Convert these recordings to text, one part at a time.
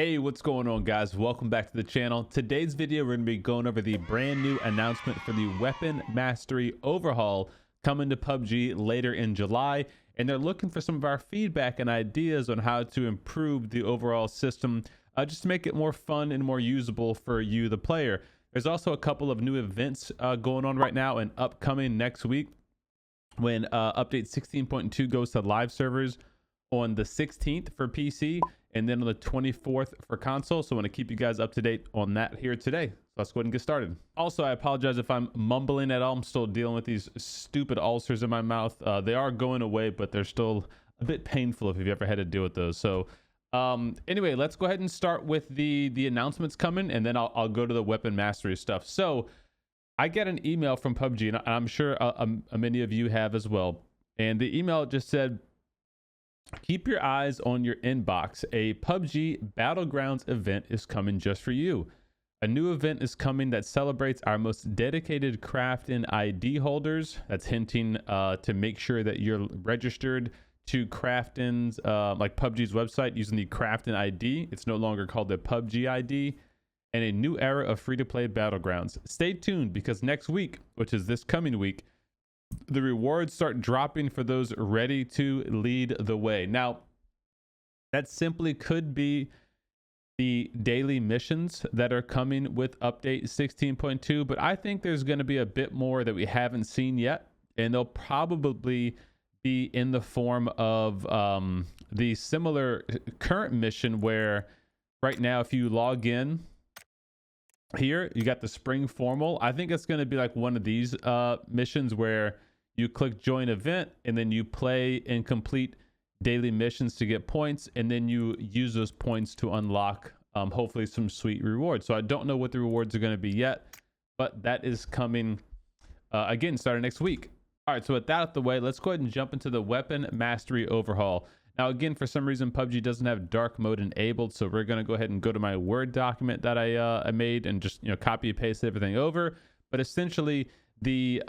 Hey, what's going on, guys? Welcome back to the channel. Today's video, we're going to be going over the brand new announcement for the Weapon Mastery Overhaul coming to PUBG later in July. And they're looking for some of our feedback and ideas on how to improve the overall system, just to make it more fun and more usable for you, the player. There's also a couple of new events going on right now and upcoming next week when update 16.2 goes to live servers on the 16th for PC and then on the 24th for console. So I want to keep you guys up to date on that here today. So let's go ahead and get started. Also, I apologize if I'm mumbling at all. I'm still dealing with these stupid ulcers in my mouth. They are going away, but they're still a bit painful if you've ever had to deal with those. So anyway, let's go ahead and start with the announcements coming, and then I'll go to the weapon mastery stuff. So I get an email from PUBG, and I'm sure many of you have as well. And the email just said, keep your eyes on your inbox. A PUBG Battlegrounds event is coming just for you. A new event is coming that celebrates our most dedicated crafting ID holders. That's hinting to make sure that you're registered to Crafton's, like PUBG's website, using the Crafton ID. It's no longer called the PUBG ID. And a new era of free-to-play Battlegrounds. Stay tuned, because next week, which is this coming week, the rewards start dropping for those ready to lead the way. Now, that simply could be the daily missions that are coming with update 16.2, but I think there's going to be a bit more that we haven't seen yet, and they'll probably be in the form of the similar current mission where right now, if you log in here, you got the spring formal. I think it's going to be like one of these missions where you click join event and then you play and complete daily missions to get points, and then you use those points to unlock hopefully some sweet rewards. So I don't know what the rewards are going to be yet, but that is coming again starting next week. All right, so with that out the way, let's go ahead and jump into the Weapon Mastery Overhaul. Now, again, for some reason, PUBG doesn't have dark mode enabled, so we're going to go ahead and go to my Word document that I made and just copy and paste everything over. But essentially, the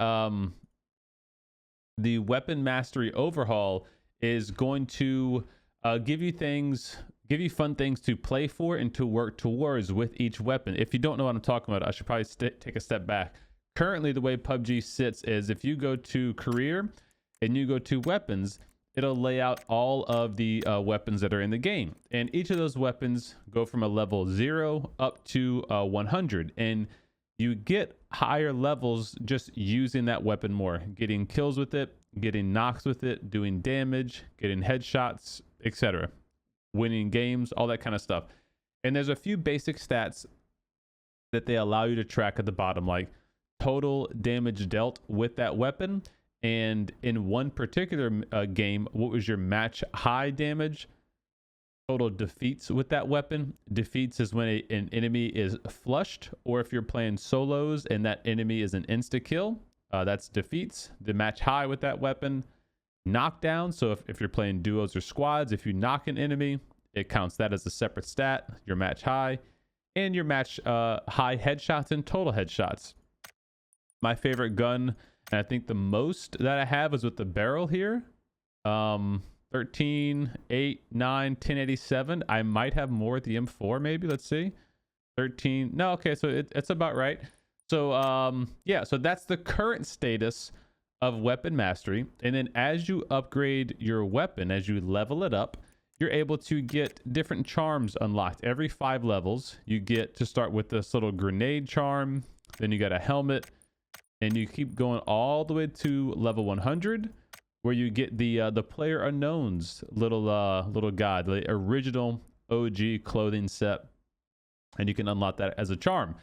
Weapon Mastery Overhaul is going to give you fun things to play for and to work towards with each weapon. If you don't know what I'm talking about, I should probably take a step back. Currently, the way PUBG sits is if you go to career and you go to weapons, it'll lay out all of the weapons that are in the game, and each of those weapons go from a level 0 up to 100, and you get higher levels just using that weapon more, getting kills with it, getting knocks with it, doing damage, getting headshots, etc., winning games, all that kind of stuff. And there's a few basic stats that they allow you to track at the bottom, like total damage dealt with that weapon. And in one particular game, what was your match high damage? Total defeats with that weapon. Defeats is when an enemy is flushed, or if you're playing solos and that enemy is an insta kill, that's defeats. The match high with that weapon. Knockdown, so if you're playing duos or squads, if you knock an enemy, it counts that as a separate stat, your match high. And your match high headshots and total headshots. My favorite gun, and I think the most that I have, is with the barrel here. 13, 8, 9, 1087. I might have more at the M4, maybe. Let's see. 13. No, okay, so it's about right. So yeah, so that's the current status of weapon mastery. And then as you upgrade your weapon, as you level it up, you're able to get different charms unlocked. Every 5 levels, you get to start with this little grenade charm. Then you got a helmet. And you keep going all the way to level 100, where you get the Player Unknown's little guide, the original OG clothing set, and you can unlock that as a charm.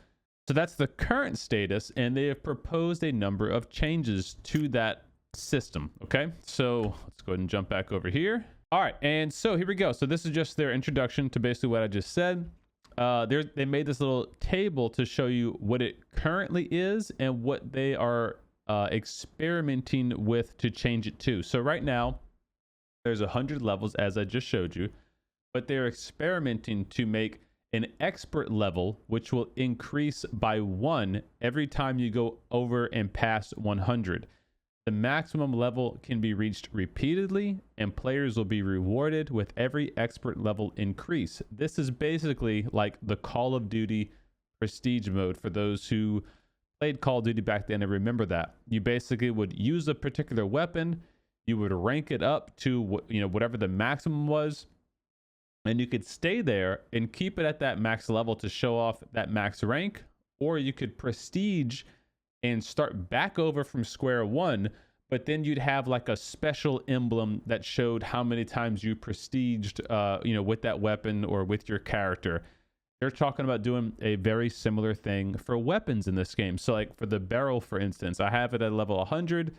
So that's the current status, and they have proposed a number of changes to that system. Okay, so let's go ahead and jump back over here. All right, and so here we go. So this is just their introduction to basically what I just said. They made this little table to show you what it currently is and what they are experimenting with to change it to. So right now, there's 100 levels, as I just showed you, but they're experimenting to make an expert level, which will increase by 1 every time you go over and past 100. The maximum level can be reached repeatedly, and players will be rewarded with every expert level increase. This is basically like the Call of Duty prestige mode for those who played Call of Duty back then and remember that. You basically would use a particular weapon, you would rank it up to whatever the maximum was, and you could stay there and keep it at that max level to show off that max rank, or you could prestige and start back over from square one, but then you'd have like a special emblem that showed how many times you prestiged with that weapon or with your character. They're talking about doing a very similar thing for weapons in this game. So like for the barrel, for instance, I have it at level 100.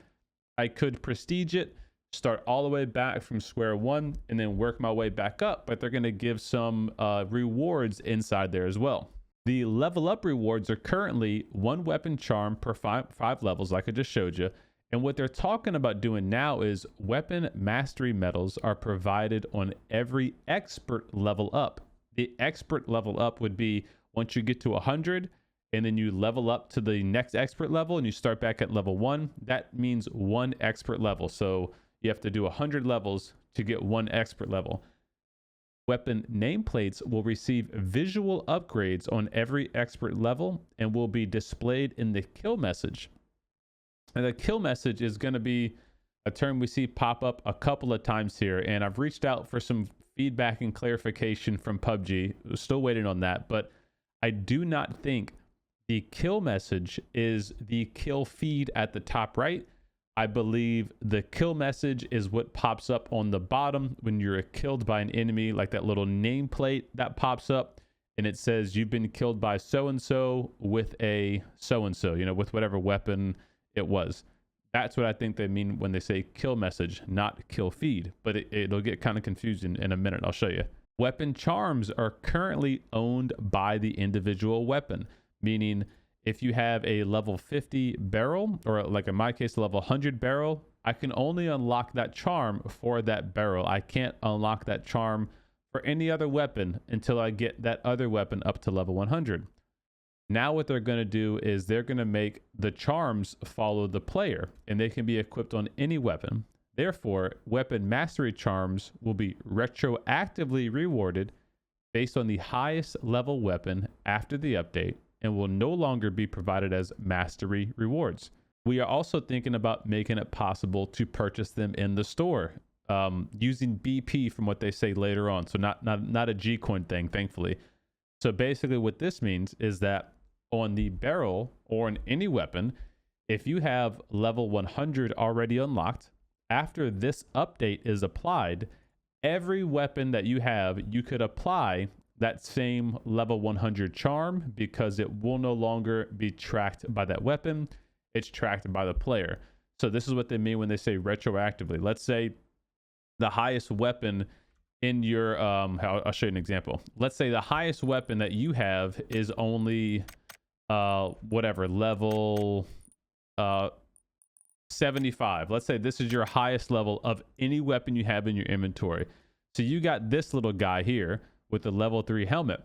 I could prestige it, start all the way back from square one, and then work my way back up, but they're going to give some rewards inside there as well. The level up rewards are currently 1 weapon charm per 5 levels, like I just showed you. And what they're talking about doing now is weapon mastery medals are provided on every expert level up. The expert level up would be once you get to 100 and then you level up to the next expert level and you start back at level 1. That means 1 expert level. So you have to do 100 levels to get 1 expert level. Weapon nameplates will receive visual upgrades on every expert level and will be displayed in the kill message. And the kill message is going to be a term we see pop up a couple of times here, and I've reached out for some feedback and clarification from PUBG. Still waiting on that, but I do not think the kill message is the kill feed at the top right. I believe the kill message is what pops up on the bottom when you're killed by an enemy, like that little nameplate that pops up and it says you've been killed by so-and-so with a so-and-so, with whatever weapon it was. That's what I think they mean when they say kill message, not kill feed, but it'll get kind of confusing in a minute. I'll show you. Weapon charms are currently owned by the individual weapon, meaning if you have a level 50 barrel, or like in my case, a level 100 barrel, I can only unlock that charm for that barrel. I can't unlock that charm for any other weapon until I get that other weapon up to level 100. Now what they're going to do is they're going to make the charms follow the player, and they can be equipped on any weapon. Therefore, weapon mastery charms will be retroactively rewarded based on the highest level weapon after the update, and will no longer be provided as mastery rewards. We are also thinking about making it possible to purchase them in the store using BP from what they say later on. So not a G-Coin thing, thankfully. So basically what this means is that on the barrel or on any weapon, if you have level 100 already unlocked, after this update is applied, every weapon that you have, you could apply that same level 100 charm because it will no longer be tracked by that weapon. It's tracked by the player. So this is what they mean when they say retroactively. Let's say the highest weapon in your, I'll show you an example. Let's say the highest weapon that you have is only, level 75. Let's say this is your highest level of any weapon you have in your inventory. So you got this little guy here with the level 3 helmet.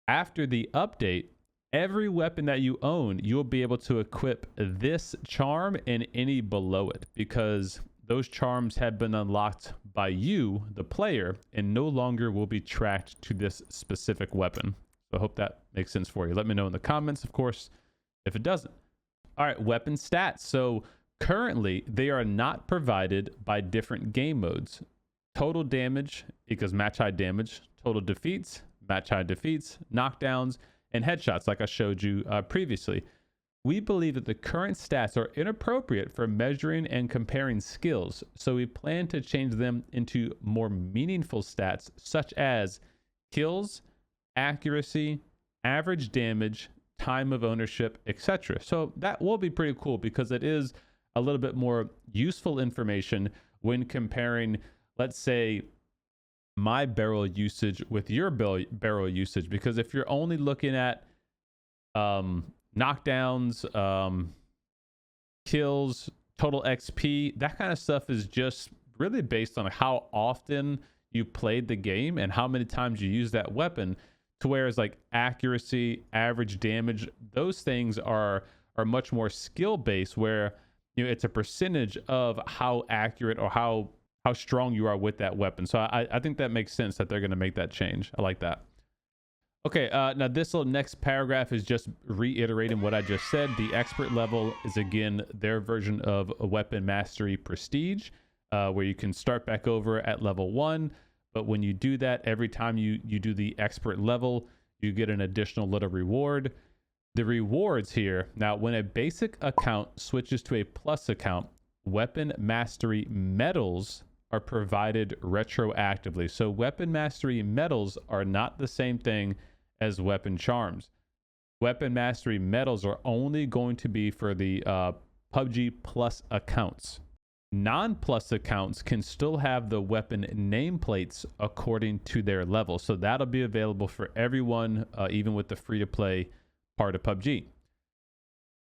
After the update, every weapon that you own, you'll be able to equip this charm and any below it, because those charms have been unlocked by you, the player, and no longer will be tracked to this specific weapon. So I hope that makes sense for you. Let me know in the comments, of course, if it doesn't. All right, weapon stats. So currently, they are not provided by different game modes. Total damage equals match high damage. Total defeats, match high defeats, knockdowns, and headshots, like I showed you previously. We believe that the current stats are inappropriate for measuring and comparing skills, so we plan to change them into more meaningful stats, such as kills, accuracy, average damage, time of ownership, etc. So that will be pretty cool because it is a little bit more useful information when comparing, let's say, my barrel usage with your barrel usage, because if you're only looking at knockdowns, kills, total XP, that kind of stuff is just really based on how often you played the game and how many times you use that weapon, to whereas like accuracy, average damage, those things are much more skill based, where it's a percentage of how accurate or how strong you are with that weapon. So I think that makes sense that they're going to make that change. I like that. Okay, now this little next paragraph is just reiterating what I just said. The expert level is, again, their version of a Weapon Mastery Prestige, where you can start back over at level 1. But when you do that, every time you do the expert level, you get an additional little reward. The rewards here, now when a basic account switches to a plus account, Weapon Mastery medals are provided retroactively. So Weapon Mastery medals are not the same thing as weapon charms. Weapon Mastery medals are only going to be for the PUBG Plus accounts. Non-plus accounts can still have the weapon nameplates according to their level. So that'll be available for everyone, even with the free-to-play part of PUBG.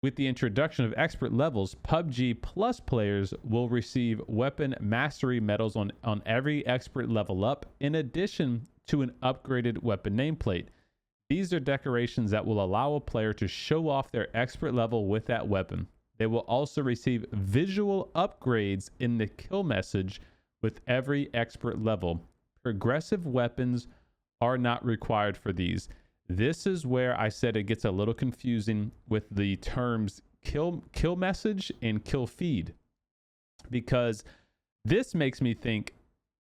With the introduction of expert levels, PUBG Plus players will receive Weapon Mastery medals on every expert level up, in addition to an upgraded weapon nameplate. These are decorations that will allow a player to show off their expert level with that weapon. They will also receive visual upgrades in the kill message with every expert level. Progressive weapons are not required for these. This is where I said it gets a little confusing with the terms kill message and kill feed, because this makes me think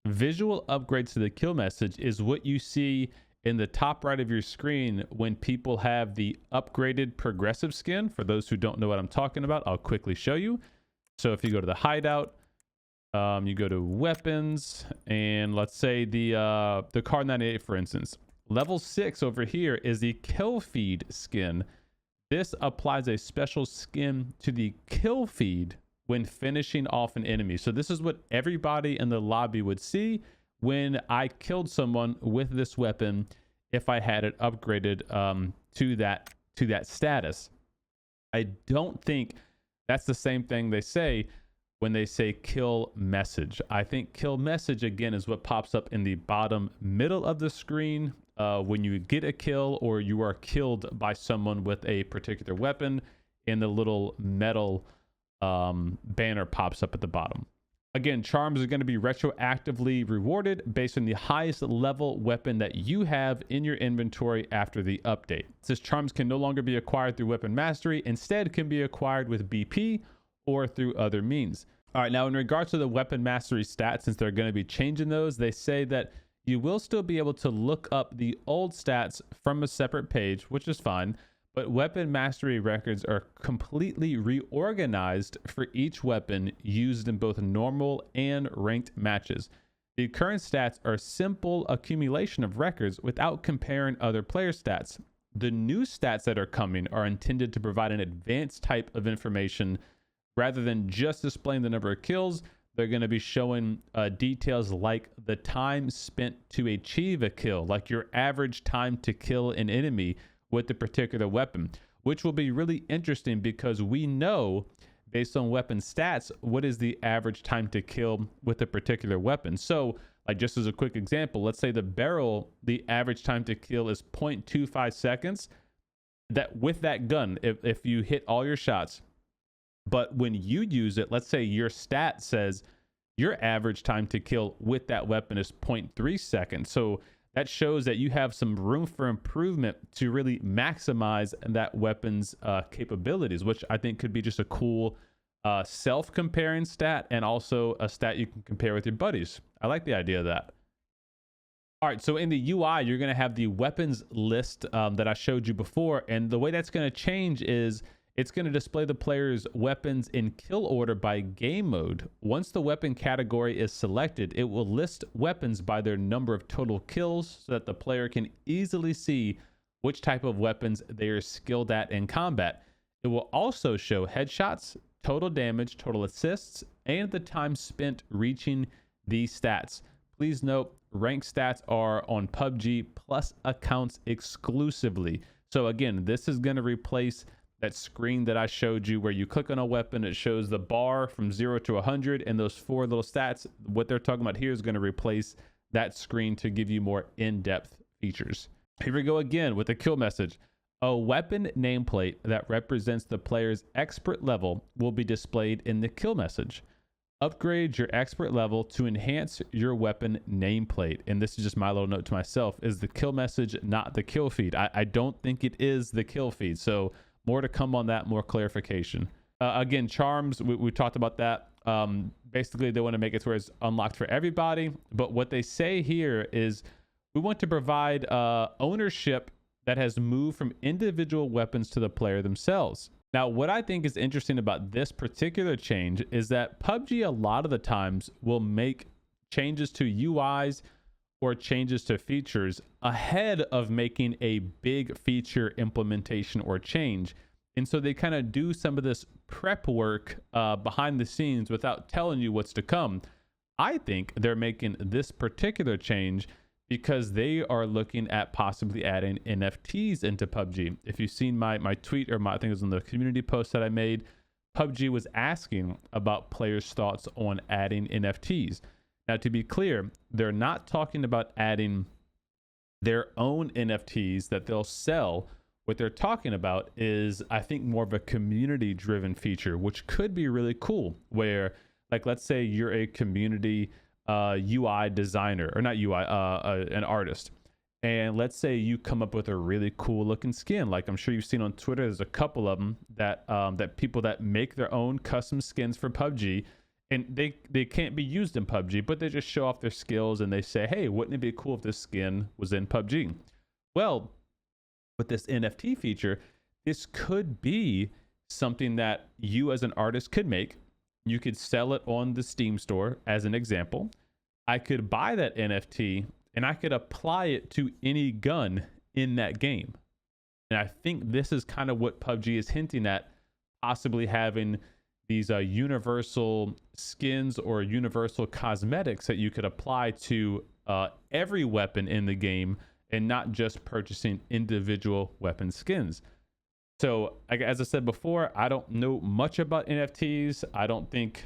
visual upgrades to the kill message is what you see in the top right of your screen when people have the upgraded progressive skin. For those who don't know what I'm talking about, I'll quickly show you. So if you go to the hideout, you go to weapons, and let's say the Car 98, for instance. Level 6 over here is the kill feed skin. This applies a special skin to the kill feed when finishing off an enemy. So this is what everybody in the lobby would see when I killed someone with this weapon if I had it upgraded to that status. I don't think that's the same thing they say when they say kill message. I think kill message, again, is what pops up in the bottom middle of the screen when you get a kill or you are killed by someone with a particular weapon, and the little metal banner pops up at the bottom. Again, charms are going to be retroactively rewarded based on the highest level weapon that you have in your inventory after the update. Since charms can no longer be acquired through Weapon Mastery, instead can be acquired with BP or through other means. All right, now in regards to the Weapon Mastery stats, since they're going to be changing those, they say that you will still be able to look up the old stats from a separate page, which is fine. But Weapon Mastery records are completely reorganized for each weapon used in both normal and ranked matches. The current stats are simple accumulation of records without comparing other player stats. The new stats that are coming are intended to provide an advanced type of information. Rather than just displaying the number of kills, they're going to be showing details like the time spent to achieve a kill, like your average time to kill an enemy with the particular weapon, which will be really interesting because we know based on weapon stats what is the average time to kill with a particular weapon. So like, just as a quick example, let's say the barrel, the average time to kill is 0.25 seconds. That with that gun, if you hit all your shots, but when you use it, let's say your stat says your average time to kill with that weapon is 0.3 seconds. So that shows that you have some room for improvement to really maximize that weapon's capabilities, which I think could be just a cool self-comparing stat, and also a stat you can compare with your buddies. I like the idea of that. All right, so in the UI, you're going to have the weapons list that I showed you before, and the way that's going to change is it's going to display the player's weapons in kill order by game mode. Once the weapon category is selected, it will list weapons by their number of total kills so that the player can easily see which type of weapons they are skilled at in combat. It will also show headshots, total damage, total assists, and the time spent reaching these stats. Please note, ranked stats are on PUBG Plus accounts exclusively. So again, this is going to replace that screen that I showed you where you click on a weapon, it shows the bar from 0 to 100 and those 4 little stats. What they're talking about here is going to replace that screen to give you more in-depth features. Here we go again with the kill message. A weapon nameplate that represents the player's expert level will be displayed in the kill message. Upgrade your expert level to enhance your weapon nameplate. And this is just my little note to myself, is the kill message not the kill feed? I don't think it is the kill feed. So more to come on that, more clarification. Again, charms, we talked about that. Basically, they want to make it to where it's unlocked for everybody. But what they say here is we want to provide ownership that has moved from individual weapons to the player themselves. Now, what I think is interesting about this particular change is that PUBG a lot of the times will make changes to UIs or changes to features ahead of making a big feature implementation or change. And so they kind of do some of this prep work behind the scenes without telling you what's to come. I think they're making this particular change because they are looking at possibly adding NFTs into PUBG. If you've seen my tweet, or I think it was in the community post that I made, PUBG was asking about players' thoughts on adding NFTs. Now, to be clear, they're not talking about adding their own NFTs that they'll sell. What they're talking about is, I think, more of a community-driven feature, which could be really cool, where, like, let's say you're a community UI designer, or not UI, an artist, and let's say you come up with a really cool looking skin. Like I'm sure you've seen on Twitter, there's a couple of them that that people that make their own custom skins for PUBG, and they can't be used in PUBG, but they just show off their skills and they say, hey, wouldn't it be cool if this skin was in PUBG? Well, with this NFT feature, this could be something that you as an artist could make. You could sell it on the Steam store as an example. I could buy that NFT and I could apply it to any gun in that game. And I think this is kind of what PUBG is hinting at, possibly having these universal skins or universal cosmetics that you could apply to every weapon in the game, and not just purchasing individual weapon skins. So, as I said before, I don't know much about NFTs. I don't think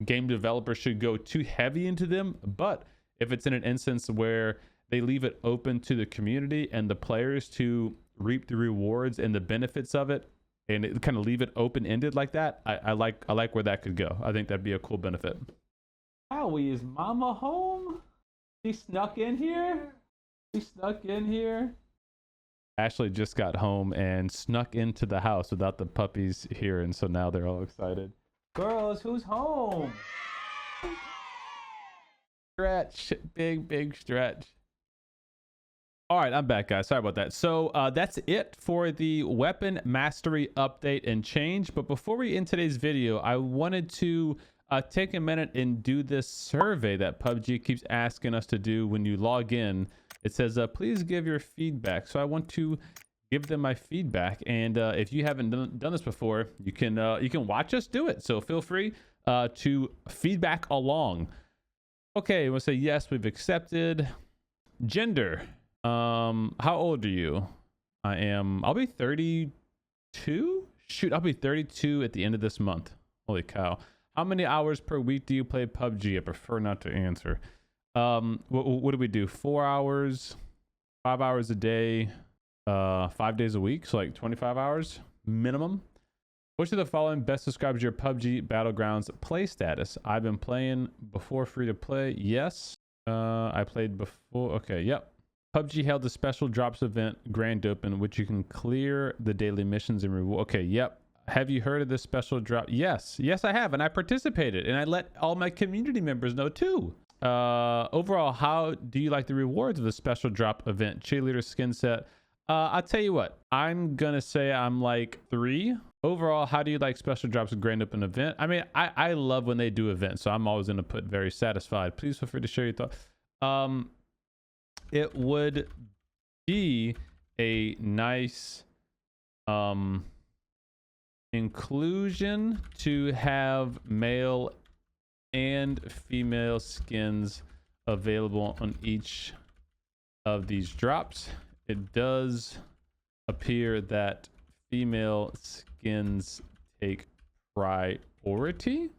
game developers should go too heavy into them. But if it's in an instance where they leave it open to the community and the players to reap the rewards and the benefits of it, and it kind of leave it open-ended like that, I like where that could go. I think that'd be a cool benefit. Howie, is Mama home? She snuck in here? She snuck in here? Ashley just got home and snuck into the house without the puppies here, and so now they're all excited. Girls, who's home? Stretch, big stretch. All right, I'm back, guys. Sorry about that. So that's it for the weapon mastery update and change. But before we end today's video, I wanted to take a minute and do this survey that PUBG keeps asking us to do when you log in. It says, please give your feedback. So I want to give them my feedback. And if you haven't done this before, you can watch us do it. So feel free to feedback along. Okay, we'll say yes, we've accepted. Gender. How old are you? I'll be 32. Shoot, I'll be 32 at the end of this month. Holy cow. How many hours per week do you play PUBG? I prefer not to answer. What do we do? 4 hours, 5 hours a day, 5 days a week. So like 25 hours minimum. Which of the following best describes your PUBG Battlegrounds play status? I've been playing before free to play. Yes. I played before. Okay. Yep. PUBG held a special drops event grand open, which you can clear the daily missions and reward. Okay. Yep. Have you heard of this special drop? Yes. Yes, I have. And I participated, and I let all my community members know too. Overall, how do you like the rewards of the special drop event? Cheerleader skin set. I'll tell you what, I'm gonna say I'm like 3. Overall, how do you like special drops of grand open event? I mean, I love when they do events, so I'm always gonna put very satisfied. Please feel free to share your thoughts. It would be a nice inclusion to have male and female skins available on each of these drops. It does appear that female skins take priority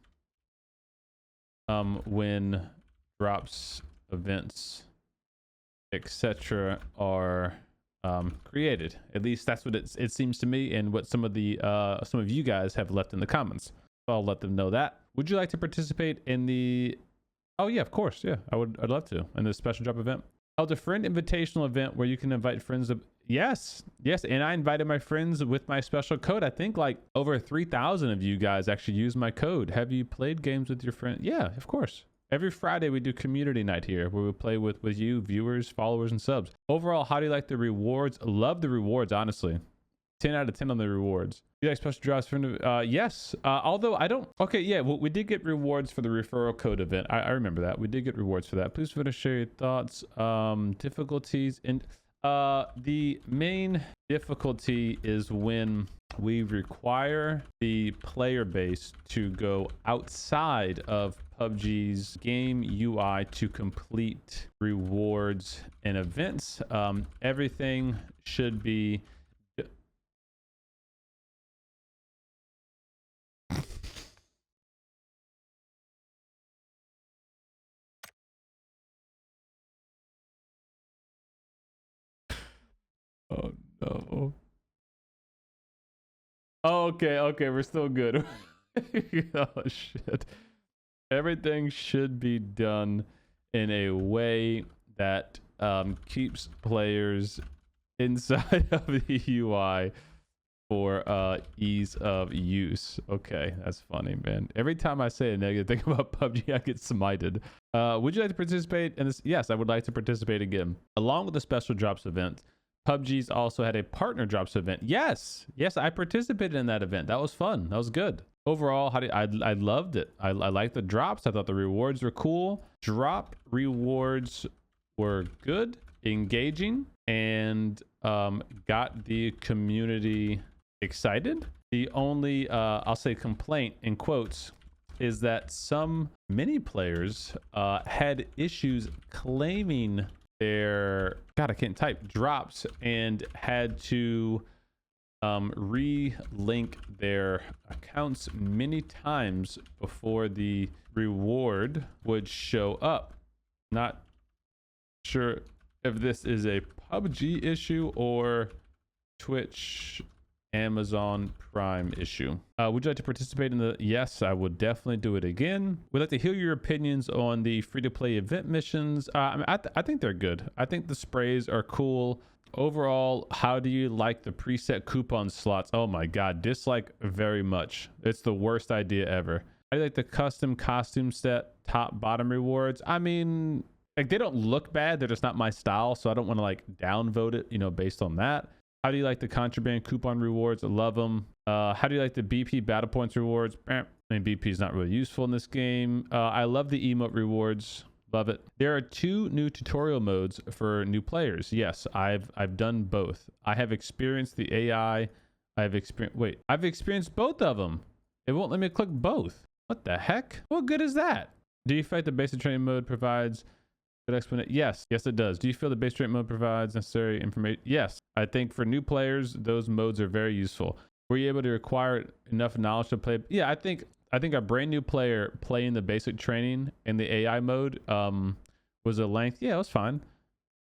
when drops, events, etc. are created. At least that's what it seems to me, and what some of you guys have left in the comments. So I'll let them know that. Would you like to participate in the... Oh yeah, of course. Yeah, I'd love to. In the special drop event. Held a friend invitational event where you can invite friends to... Yes. And I invited my friends with my special code. I think like over 3,000 of you guys actually used my code. Have you played games with your friend? Yeah, of course. Every Friday we do community night here where we play with you, viewers, followers, and subs. Overall, how do you like the rewards? Love the rewards, honestly. 10 out of 10 on the rewards. You like special drops for... yes. Although I don't... Okay, yeah, well, we did get rewards for the referral code event. I remember that. We did get rewards for that. Please feel free to share your thoughts. Difficulties. And the main difficulty is when we require the player base to go outside of PUBG's game UI to complete rewards and events. Everything should be... Oh no. Oh, okay, we're still good. Oh shit. Everything should be done in a way that keeps players inside of the UI for ease of use. Okay, that's funny, man. Every time I say a negative thing about PUBG, I get smited. Would you like to participate in this? Yes, I would like to participate again. Along with the special drops event, PUBG's also had a partner drops event. Yes, I participated in that event. That was fun. That was good. Overall, I loved it. I liked the drops. I thought the rewards were cool. Drop rewards were good, engaging, and got the community excited. The only I'll say complaint in quotes is that many players had issues claiming their I can't type drops and had to re-link their accounts many times before the reward would show up. Not sure if this is a PUBG issue or Twitch Amazon Prime issue. Would you like to participate in the... Yes, I would definitely do it again. We'd like to hear your opinions on the free-to-play event missions. I think they're good. I think the sprays are cool. Overall, how do you like the preset coupon slots? Oh my god, dislike very much. It's the worst idea ever. I like the custom costume set top bottom rewards. I mean, like, they don't look bad. They're just not my style, so I don't want to like downvote it, you know, based on that. How do you like the contraband coupon rewards? I love them. How do you like the BP battle points rewards? I mean, BP is not really useful in this game. I love the emote rewards. Love it. There are 2 new tutorial modes for new players. Yes, I've done both. I have experienced the AI. I've experienced both of them. It won't let me click both. What the heck? What good is that? Do you feel like the basic training mode provides good explanation? Yes, it does. Do you feel the basic training mode provides necessary information? Yes. I think for new players, those modes are very useful. Were you able to acquire enough knowledge to play? Yeah, I think a brand new player playing the basic training in the AI mode was a length. Yeah, it was fine.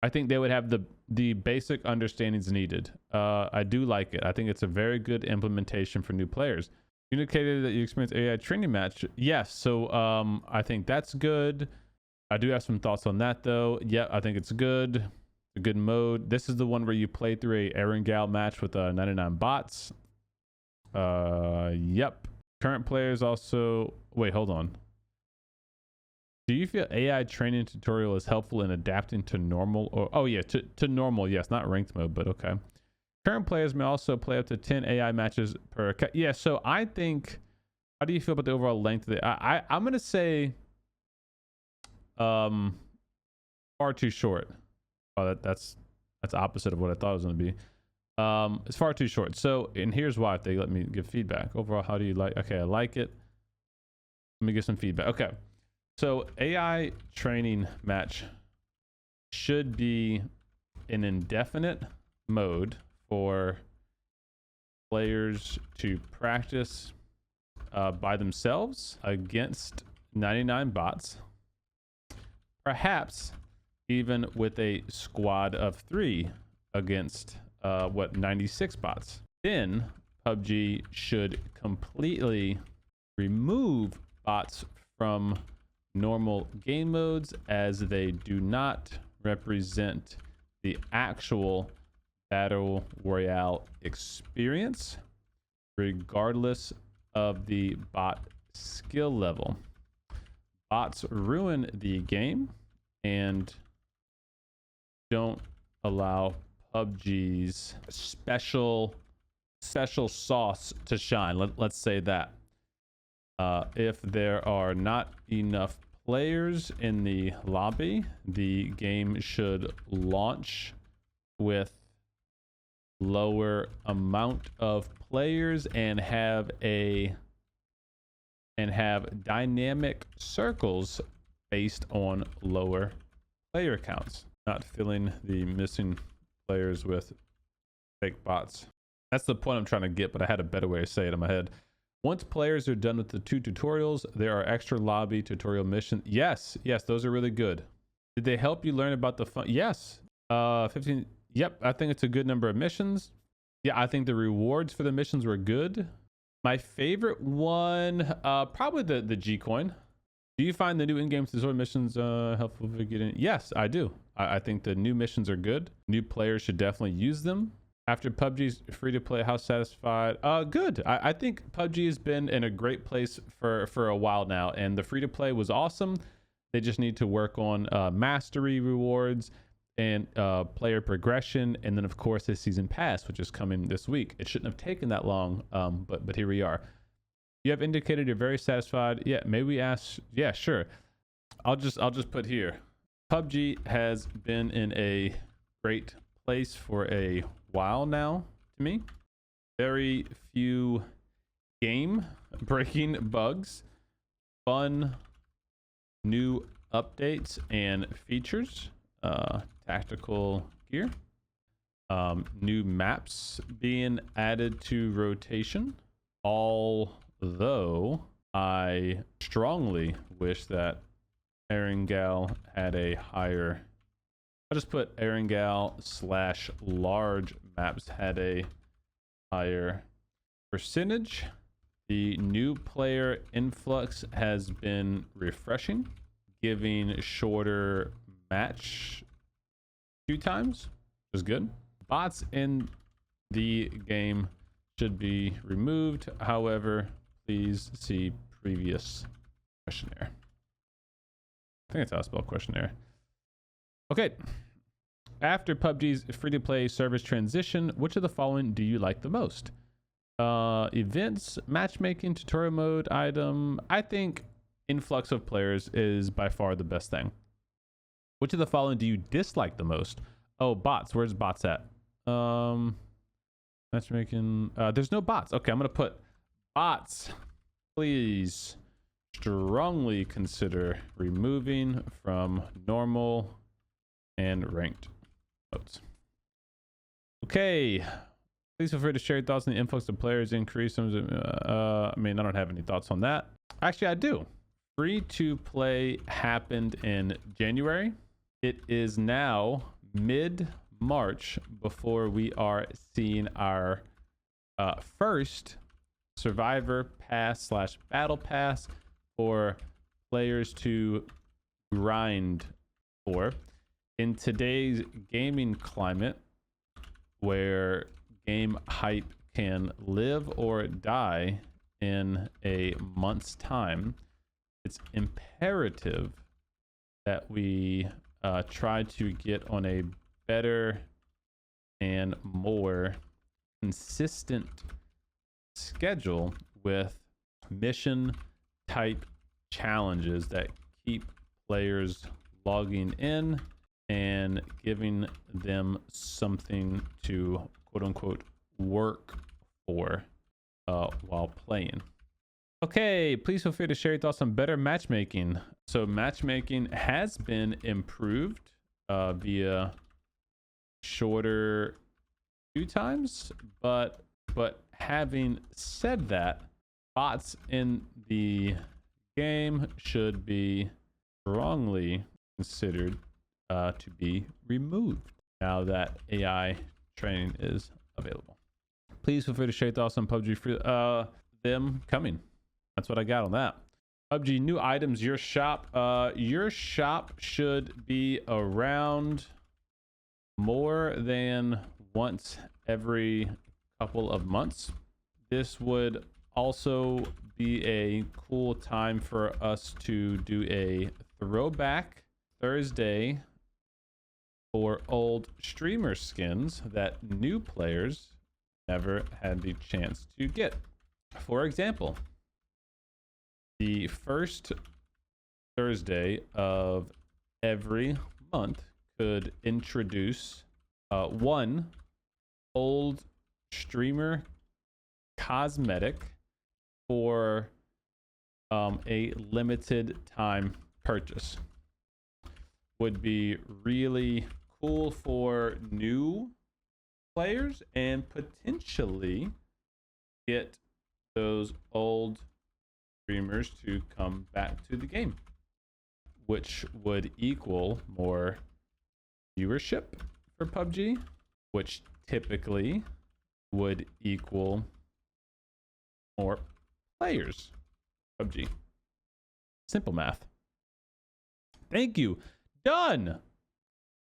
I think they would have the basic understandings needed. I do like it. I think it's a very good implementation for new players. You indicated that you experienced AI training match. Yes, so I think that's good. I do have some thoughts on that though. Yeah, I think it's good. A good mode. This is the one where you play through a Erangel match with 99 bots. Yep. Current players also... Wait, hold on. Do you feel AI training tutorial is helpful in adapting to normal or... Oh yeah, to normal. Yes, not ranked mode, but okay. Current players may also play up to 10 AI matches per... Yeah, so I think... How do you feel about the overall length of the... I'm going to say... far too short. Oh, that's opposite of what I thought it was going to be. It's far too short. So, and here's why, if they let me give feedback. Overall, how do you like... Okay, I like it. Let me give some feedback. Okay. So, AI training match should be an indefinite mode for players to practice by themselves against 99 bots. Perhaps even with a squad of 3 against 96 bots. Then PUBG should completely remove bots from normal game modes, as they do not represent the actual battle royale experience, regardless of the bot skill level. Bots ruin the game and don't allow PUBG's special sauce to shine. Let's say that. If there are not enough players in the lobby, the game should launch with lower amount of players and have dynamic circles based on lower player counts, not filling the missing players with fake bots. That's the point I'm trying to get, but I had a better way to say it in my head. Once players are done with the 2 tutorials, there are extra lobby tutorial missions. Yes, those are really good. Did they help you learn about the fun? Yes. 15. Yep, I think it's a good number of missions. Yeah, I think the rewards for the missions were good. My favorite one, probably the G coin. Do you find the new in-game tutorial missions helpful for getting? Yes, I do. I think the new missions are good. New players should definitely use them. After PUBG's free-to-play, how satisfied? Good. I think PUBG has been in a great place for a while now, and the free-to-play was awesome. They just need to work on mastery rewards and player progression, and then of course the season pass, which is coming this week. It shouldn't have taken that long, but here we are. You have indicated you're very satisfied. Yeah, maybe we ask. Yeah, sure. I'll just put here. PUBG has been in a great place for a while now to me. Very few game breaking bugs, fun new updates and features, tactical gear, new maps being added to rotation. Although I strongly wish that Erangel had a higher, I'll just put Erangel / large maps had a higher percentage. The new player influx has been refreshing, giving shorter match queue times, which is good. Bots in the game should be removed. However, please see previous questionnaire. I think that's how I spell questionnaire. Okay. After PUBG's free-to-play service transition, which of the following do you like the most? Events, matchmaking, tutorial mode, item. I think influx of players is by far the best thing. Which of the following do you dislike the most? Oh, bots. Where's bots at? Matchmaking. There's no bots. Okay, I'm gonna put bots. Please strongly consider removing from normal and ranked modes. Okay. Please feel free to share your thoughts on the influx of players increase. I mean, I don't have any thoughts on that. Actually, I do. Free to play happened in January. It is now mid-March before we are seeing our first survivor pass / battle pass for players to grind for. In today's gaming climate, where game hype can live or die in a month's time, it's imperative that we try to get on a better and more consistent schedule with mission type challenges that keep players logging in and giving them something to quote unquote work for while playing. Okay, please feel free to share your thoughts on better matchmaking. So matchmaking has been improved via shorter queue times, but having said that, bots in the game should be strongly considered to be removed. now that AI training is available. Please feel free to share thoughts on PUBG free them coming. That's what I got on that. PUBG new items, your shop. Your shop should be around more than once every couple of months. This would also be a cool time for us to do a throwback Thursday for old streamer skins that new players never had the chance to get. For example, the first Thursday of every month could introduce one old streamer cosmetic for a limited time purchase. Would be really cool for new players and potentially get those old streamers to come back to the game, which would equal more viewership for PUBG, which typically would equal more players. PUBG. Simple math. Thank you. Done.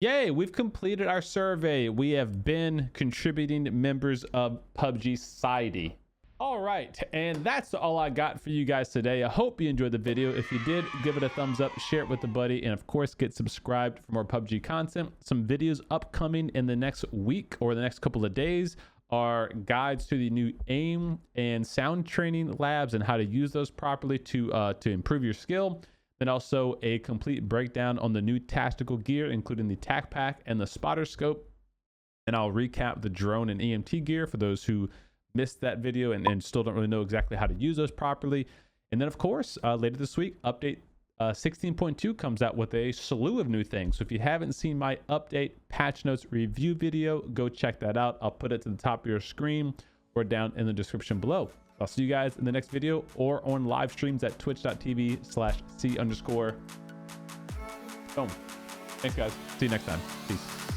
Yay, we've completed our survey. We have been contributing members of PUBG Society. All right, and that's all I got for you guys today. I hope you enjoyed the video. If you did, give it a thumbs up, share it with a buddy, and of course, get subscribed for more PUBG content. Some videos upcoming in the next week or the next couple of days are guides to the new aim and sound training labs and how to use those properly to improve your skill. Then also a complete breakdown on the new tactical gear, including the tac pack and the spotter scope. And I'll recap the drone and EMT gear for those who missed that video and still don't really know exactly how to use those properly. And then of course, later this week, update 16.2 comes out with a slew of new things. So if you haven't seen my update patch notes review video, go check that out. I'll put it to the top of your screen or down in the description below. I'll see you guys in the next video or on live streams at twitch.tv/C_. Boom. Thanks guys. See you next time. Peace.